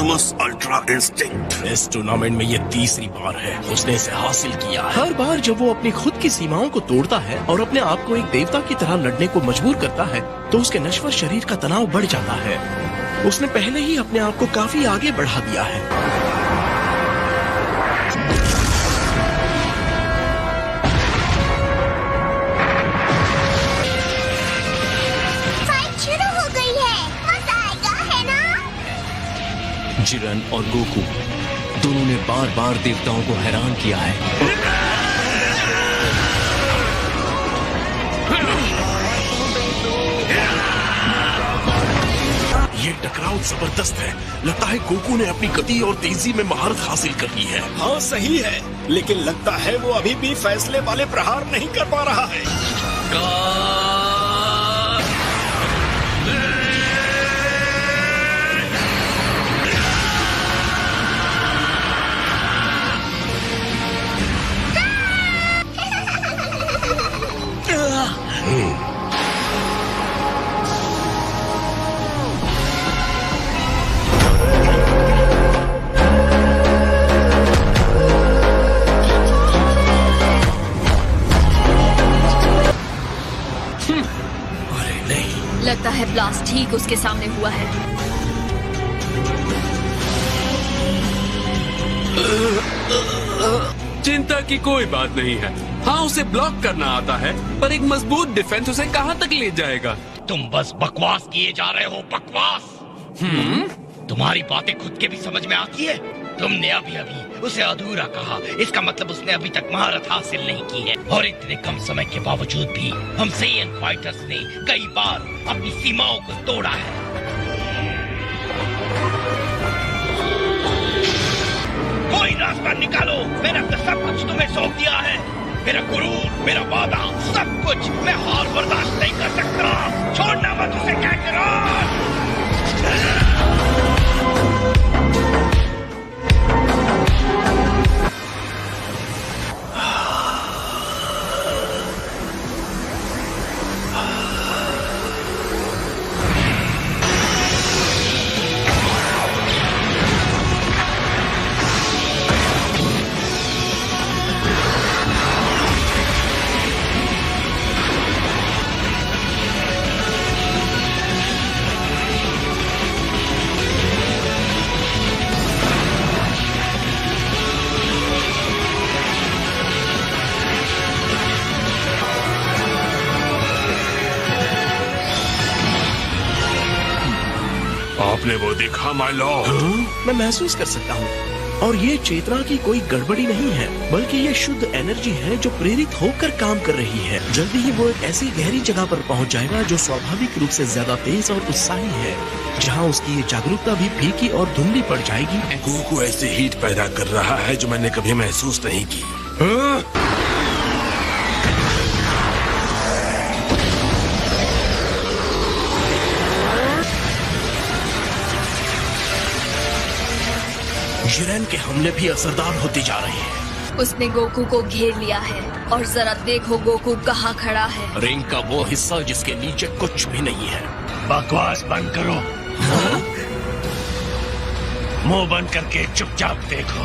Enormous ultra instinct. इस tournament में ये तीसरी बार है उसने इसे हासिल किया है। हर बार जब वो अपनी खुद की सीमाओं को तोड़ता है और अपने आप को एक देवता की तरह लड़ने को मजबूर करता है तो उसके नश्वर शरीर का तनाव बढ़ जाता है। उसने पहले ही अपने आप को काफी आगे बढ़ा दिया है। जिरन और गोकू दोनों ने बार बार देवताओं को हैरान किया है। ये टकराव जबरदस्त है। लगता है गोकू ने अपनी गति और तेजी में महारत हासिल कर ली है। हाँ सही है, लेकिन लगता है वो अभी भी फैसले वाले प्रहार नहीं कर पा रहा है। लगता है ब्लास्ट ठीक उसके सामने हुआ है। चिंता की कोई बात नहीं है। हाँ, उसे ब्लॉक करना आता है, पर एक मजबूत डिफेंस उसे कहाँ तक ले जाएगा? तुम बस बकवास किए जा रहे हो, बकवास। तुम्हारी बातें खुद के भी समझ में आती है? तुमने अभी उसे अधूरा कहा, इसका मतलब उसने अभी तक महारत हासिल नहीं की है। और इतने कम समय के बावजूद भी हम सैयन फाइटर्स ने कई बार अपनी सीमाओं को तोड़ा है। कोई रास्ता निकालो, मैंने तो सब कुछ तुम्हें सौंप दिया है। मेरा गुरूर, मेरा वादा, सब कुछ। मैं हार बर्दाश्त नहीं कर सकता। छोड़ना मत उसे, कैकरान। आपने वो देखा माय लॉर्ड? मैं महसूस कर सकता हूँ। और ये चेतना की कोई गड़बड़ी नहीं है, बल्कि ये शुद्ध एनर्जी है जो प्रेरित होकर काम कर रही है। जल्दी ही वो एक ऐसी गहरी जगह पर पहुँच जाएगा जो स्वाभाविक रूप से ज्यादा तेज और उत्साही है, जहाँ उसकी ये जागरूकता भी फीकी और धुंधली पड़ जाएगी। गोकू ऐसे हीट पैदा कर रहा है जो मैंने कभी महसूस नहीं की। जिरेन के हमले भी असरदार होते जा रहे हैं। उसने गोकू को घेर लिया है और जरा देखो गोकू कहाँ खड़ा है। रिंग का वो हिस्सा जिसके नीचे कुछ भी नहीं है। बकवास बंद करो। मुंह बंद करके चुपचाप देखो।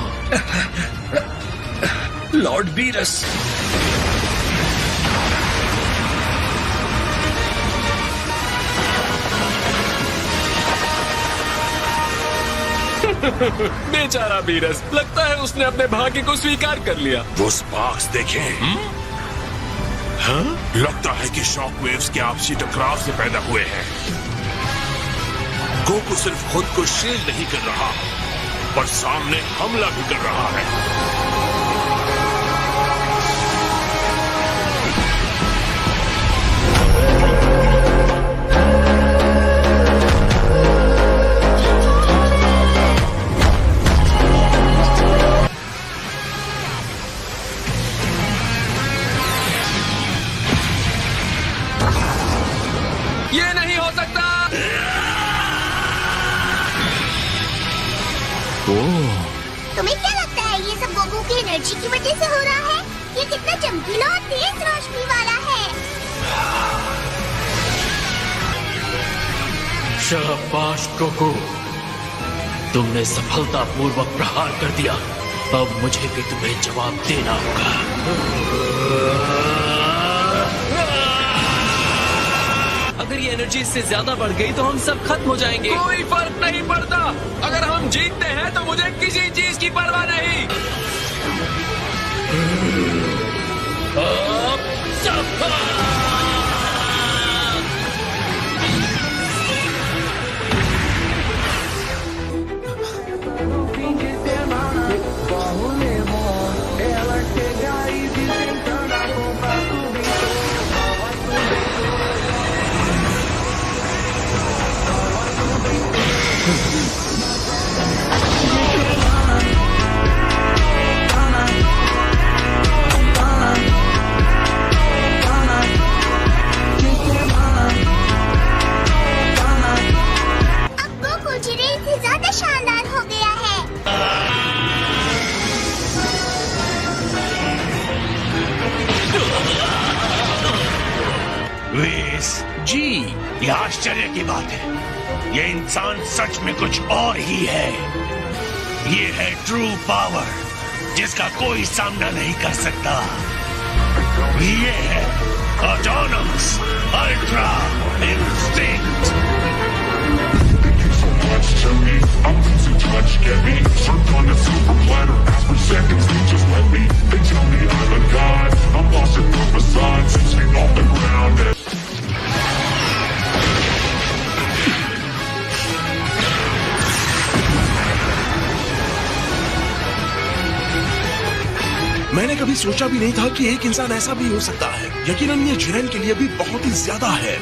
लॉर्ड बीरस, बेचारा बीरस, लगता है उसने अपने भाग्य को स्वीकार कर लिया। वो स्पार्क्स देखें। हाँ? लगता है कि शॉक वेव्स के आपसी टकराव से पैदा हुए हैं। गोकू सिर्फ खुद को शील्ड नहीं कर रहा, पर सामने हमला भी कर रहा है। ये नहीं हो सकता। तुम्हें क्या लगता है ये सब गोकू की एनर्जी की वजह से हो रहा है? ये कितना चमकीला और तेज रोशनी वाला है। शाबाश गोकू, तुमने सफलतापूर्वक प्रहार कर दिया। अब मुझे भी तुम्हें जवाब देना होगा। अगर ये एनर्जी इससे ज्यादा बढ़ गई तो हम सब खत्म हो जाएंगे। कोई फर्क नहीं पड़ता। अगर हम जीतते हैं तो मुझे किसी चीज की परवाह नहीं। अब गोकू जिरेन से ज्यादा शानदार हो गया है। वेस, जी, ये आश्चर्य की बात है। ये इंसान सच में कुछ और ही है। ये है ट्रू पावर, जिसका कोई सामना नहीं कर सकता। ये है autonomous ultra instinct. To me, I'm losing touch, get me served on a silver platter. Ask for seconds, they just let me. They tell me I'm a god. I'm lost in the facade, sits me off the ground. मैंने कभी सोचा भी नहीं था कि एक इंसान ऐसा भी हो सकता है। यकीनन ये जिरेन के लिए भी बहुत ही ज्यादा है।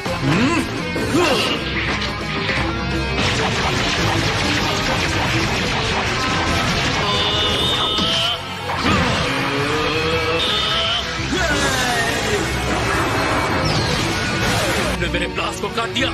तुमने मेरे ब्लास्ट को काट दिया।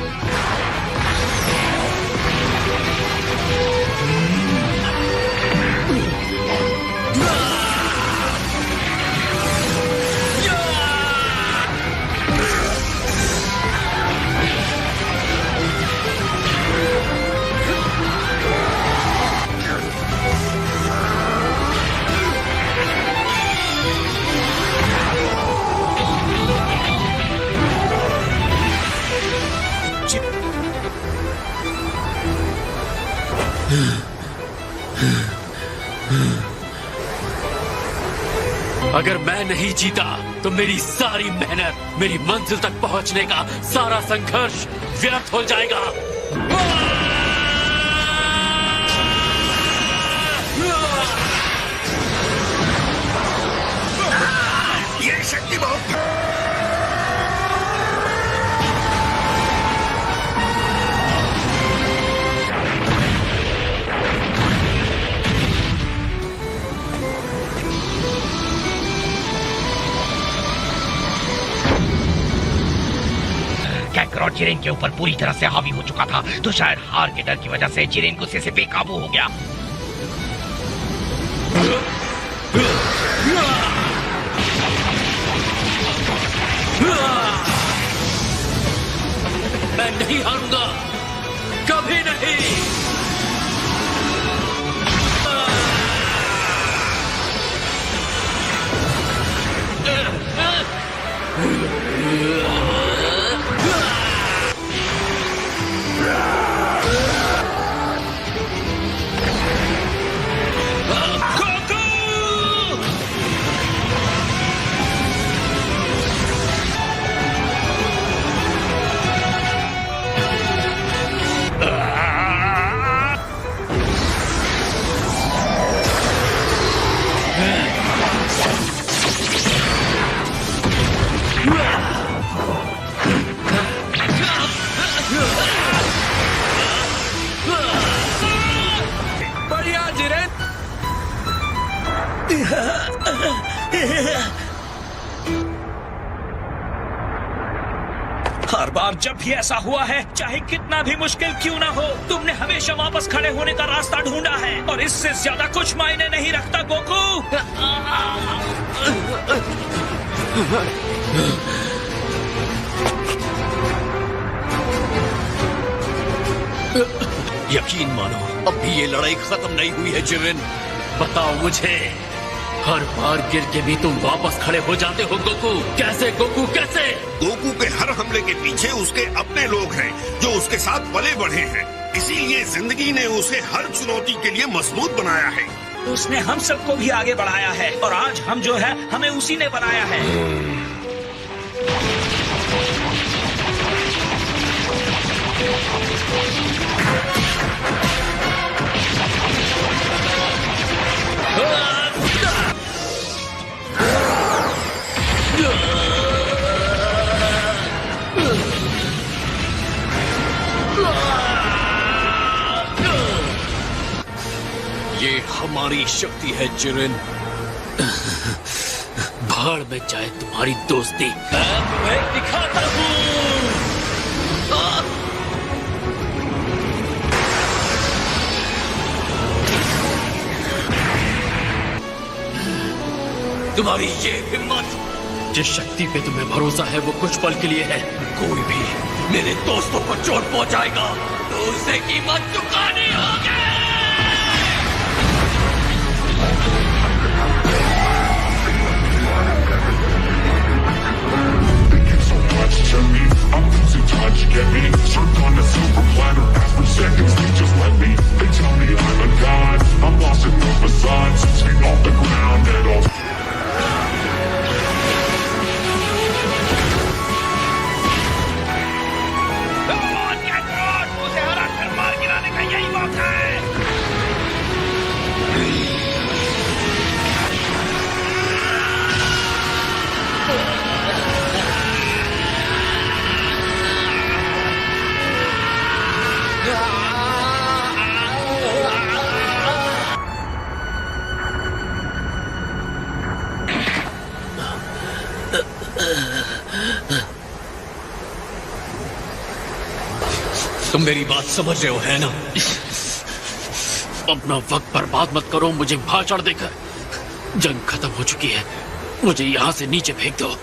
अगर मैं नहीं जीता तो मेरी सारी मेहनत, मेरी मंजिल तक पहुंचने का सारा संघर्ष व्यर्थ हो जाएगा। ये शक्ति बहुत कैकरॉट जिरेन के ऊपर पूरी तरह से हावी हो चुका था, तो शायद हार के डर की वजह से जिरेन गुस्से से बेकाबू हो गया। मैं नहीं हारूंगा, कभी नहीं। बढ़िया जिरेन। हर बार जब भी ऐसा हुआ है, चाहे कितना भी मुश्किल क्यों ना हो, तुमने हमेशा वापस खड़े होने का रास्ता ढूंढा है, और इससे ज्यादा कुछ मायने नहीं रखता गोकू। यकीन मानो, अब भी ये लड़ाई खत्म नहीं हुई है जिरेन। बताओ मुझे, हर बार गिर के भी तुम वापस खड़े हो जाते हो गोकू। कैसे गोकू, कैसे? गोकू के हर हमले के पीछे उसके अपने लोग हैं जो उसके साथ पले बढ़े हैं। इसीलिए जिंदगी ने उसे हर चुनौती के लिए मजबूत बनाया है। उसने हम सबको भी आगे बढ़ाया है और आज हम जो है हमें उसी ने बनाया है। ये हमारी शक्ति है जिरेन। भाड़ में जाए तुम्हारी दोस्ती। मैं दिखाता हूँ। तुम्हारी ये हिम्मत, जिस शक्ति पे तुम्हें भरोसा है वो कुछ पल के लिए है। कोई भी मेरे दोस्तों को चोट पहुंचाएगा तो उसे कीमत चुकानी होगी। To me, I'm losing touch, get me served on a silver platter. Ask for seconds, they just let me. They tell me I'm a god. I'm lost in the facade, 6 feet off the ground at all. उसे हरा कर मार गिराने का यही मौका है। तुम मेरी बात समझ रहे हो है ना? अपना वक्त बर्बाद मत करो मुझे भाषण देकर। जंग खत्म हो चुकी है, मुझे यहाँ से नीचे फेंक दो।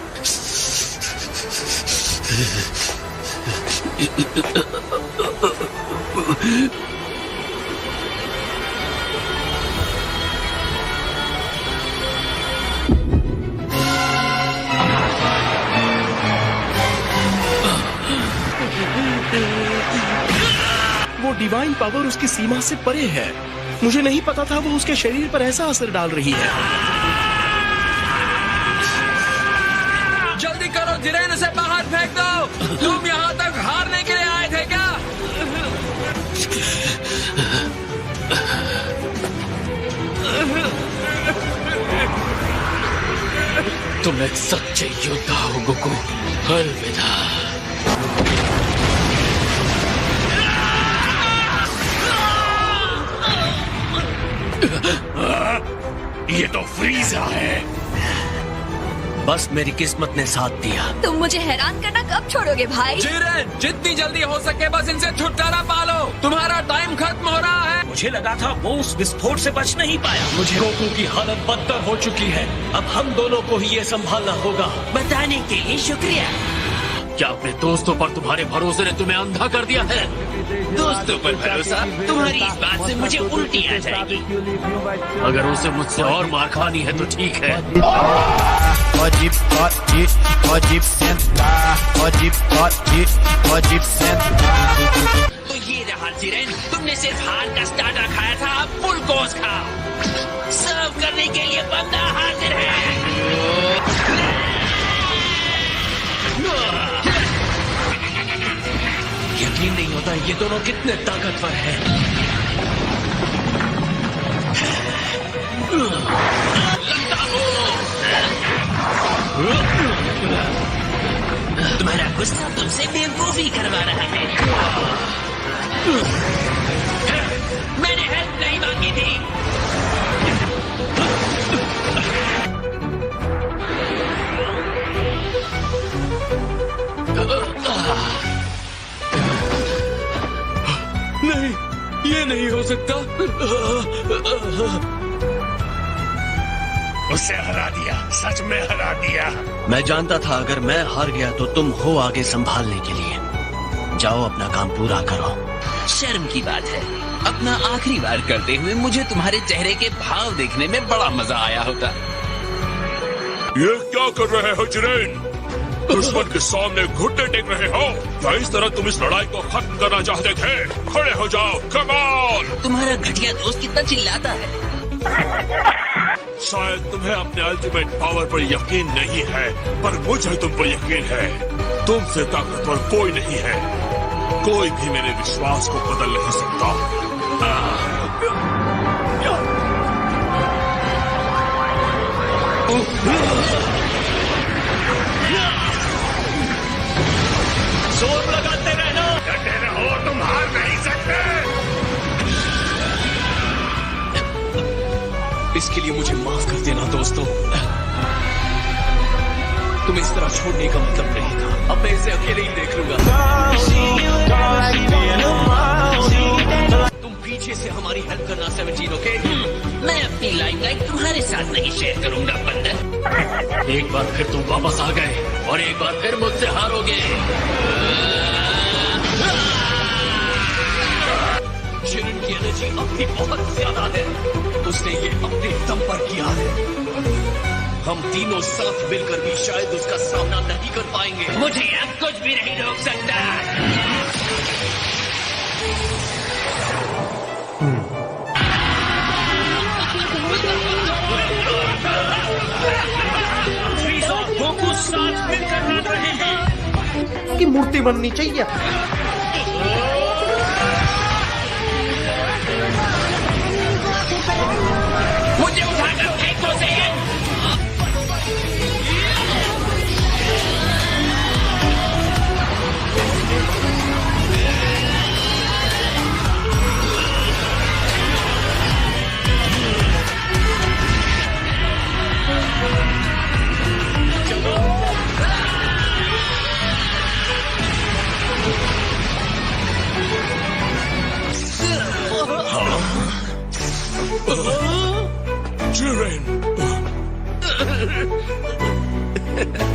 वो डिवाइन पावर उसकी सीमा से परे है। मुझे नहीं पता था वो उसके शरीर पर ऐसा असर डाल रही है। जल्दी करो जिरेन, उसे बाहर फेंक दो। तुम यहाँ तक हारने के लिए आए थे क्या? तुम एक सच्चे योद्धा हो गोकू। अलविदा। ये तो फ्रीजा है। बस मेरी किस्मत ने साथ दिया। तुम मुझे हैरान करना कब छोड़ोगे भाई? जिरेन, जितनी जल्दी हो सके बस इनसे छुटकारा पालो। तुम्हारा टाइम खत्म हो रहा है। मुझे लगा था वो उस विस्फोट से बच नहीं पाया। मुझे गोकू की हालत बदतर हो चुकी है। अब हम दोनों को ही ये संभालना होगा। बताने के लिए शुक्रिया। क्या अपने दोस्तों पर तुम्हारे भरोसे ने तुम्हें अंधा कर दिया है? दोस्तों पर भरोसा? तुम्हारी इस बात से मुझे उल्टी आ जाएगी। अगर उसे मुझसे और मार खानी है तो ठीक है। तो ये रहा जिरेन, तुमने सिर्फ हार का स्टार्टर खाया था, अब फुल कोर्स खाओ। सर्व करने के लिए बंदा हाजिर है। यकीन नहीं होता ये दोनों कितने ताकतवर हैं। तुम्हारा गुस्सा तुमसे बेवकूफी करवा रहा है। मैंने हेल्प नहीं मांगी थी। नहीं, ये नहीं हो सकता। उसे हरा दिया, सच में हरा दिया। मैं जानता था अगर मैं हार गया तो तुम हो आगे संभालने के लिए। जाओ अपना काम पूरा करो। शर्म की बात है, अपना आखिरी बार करते हुए मुझे तुम्हारे चेहरे के भाव देखने में बड़ा मजा आया होता। ये क्या कर रहे हो जिरेन? दुश्मन के सामने घुटने टेक रहे हो या इस तरह तुम इस लड़ाई को खत्म करना चाहते थे? खड़े हो जाओ, कम ऑन! तुम्हारा घटिया दोस्त कितना चिल्लाता है। शायद तुम्हें अपने अल्टीमेट पावर पर यकीन नहीं है, पर मुझे तुम पर यकीन है। तुमसे ताकतवर कोई नहीं है, कोई भी मेरे विश्वास को बदल नहीं सकता। जोर लगाते रहना, डटे रहो, तुम हार नहीं सकते। इसके लिए मुझे माफ कर देना दोस्तों। तुम इस तरह छोड़ने का मतलब नहीं था। अब मैं इसे अकेले ही देख लूंगा। तुम पीछे से हमारी हेल्प करना 17, ओके? मैं अपनी लाइमलाइट तुम्हारे साथ नहीं शेयर करूंगा बंदर। एक बार फिर तुम वापस आ गए और एक बार फिर मुझसे हारोगे। जिरेन की एनर्जी अब भी बहुत ज्यादा है। उसने ये अपने दम पर किया है। हम तीनों साथ मिलकर भी शायद उसका सामना नहीं कर पाएंगे। मुझे अब कुछ भी नहीं रोक सकता। गोकू साथ मिलकर लड़ रहे हैं। की मूर्ति बननी चाहिए। मुझे उठाकर फेंको से। जिरेन,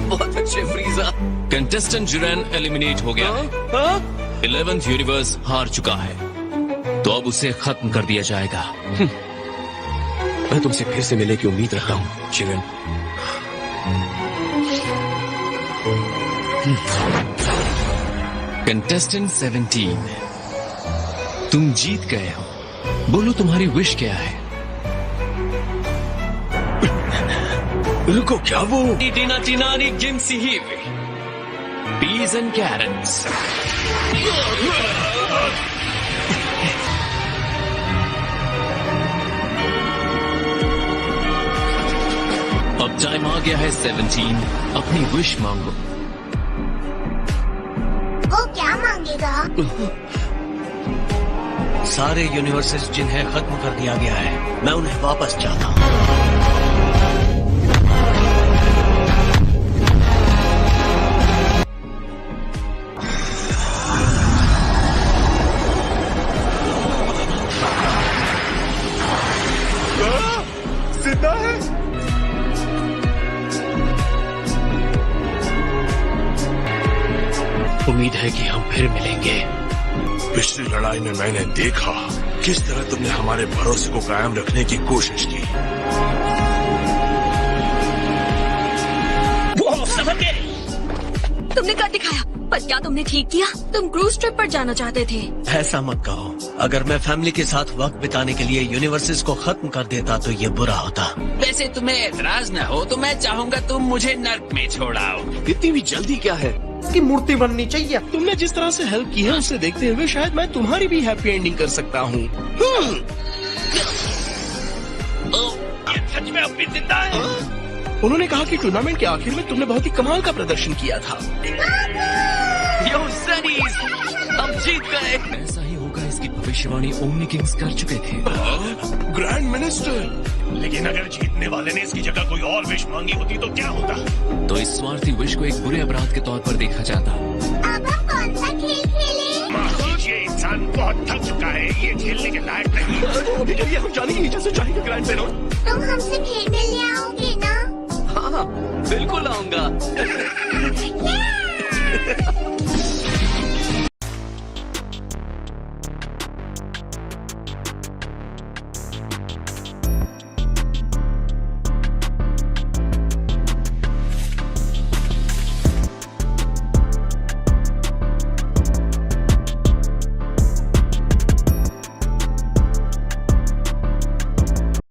बहुत अच्छे फ्रीजा। कंटेस्टेंट जिरेन एलिमिनेट हो गया है। 11th यूनिवर्स हार चुका है, तो अब उसे खत्म कर दिया जाएगा। मैं तुमसे फिर से मिलने की उम्मीद रखता हूँ जिरेन। कंटेस्टेंट 17, तुम जीत गए हो। बोलो तुम्हारी विश क्या है? रुको, क्या वो? Tina Tinani Gimsi Hivi. Peas and carrots. अब टाइम आ गया है 17, अपनी विश मांगो। वो क्या मांगेगा? सारे यूनिवर्सेस जिन्हें खत्म कर दिया गया है, मैं उन्हें वापस चाहता हूँ। जिंदा है? उम्मीद है कि हम फिर मिलेंगे। पिछली लड़ाई में मैंने देखा किस तरह तुमने हमारे भरोसे को कायम रखने की कोशिश की। तुमने कर दिखाया, पर क्या तुमने ठीक किया? तुम क्रूज ट्रिप पर जाना चाहते थे। ऐसा मत कहो। अगर मैं फैमिली के साथ वक्त बिताने के लिए यूनिवर्सेस को खत्म कर देता तो ये बुरा होता। वैसे तुम्हें एतराज न हो तो मैं चाहूंगा तुम मुझे नर्क में छोड़ाओ। इतनी भी जल्दी क्या है? की मूर्ति बननी चाहिए। तुमने जिस तरह से हेल्प की है उसे देखते हुए शायद मैं तुम्हारी भी हैप्पी एंडिंग कर सकता हूँ। सच में अब भी जिंदा है? उन्होंने कहा कि टूर्नामेंट के आखिर में तुमने बहुत ही कमाल का प्रदर्शन किया था। यो सनीज, हम जीत गए। ऐसा ही होगा, इसकी भविष्यवाणी ओमनी किंग्स कर चुके थे। ग्रैंड मिनिस्टर, लेकिन अगर जीतने वाले ने इसकी जगह कोई और विश मांगी होती तो क्या होता? तो इस स्वार्थी विश को एक बुरे अपराध के तौर पर देखा जाता। अब हम कौन सा खेल खेलें? माफ कीजिए, इंसान बहुत थक चुका है, ये खेलने के लायक नहीं। अभी चलिए, हम जानेंगे जैसे चाहेंगे ग्रैंड पेरो। तुम हमसे खेलने ले आओगे ना? हाँ, बिल्कुल आऊंगा।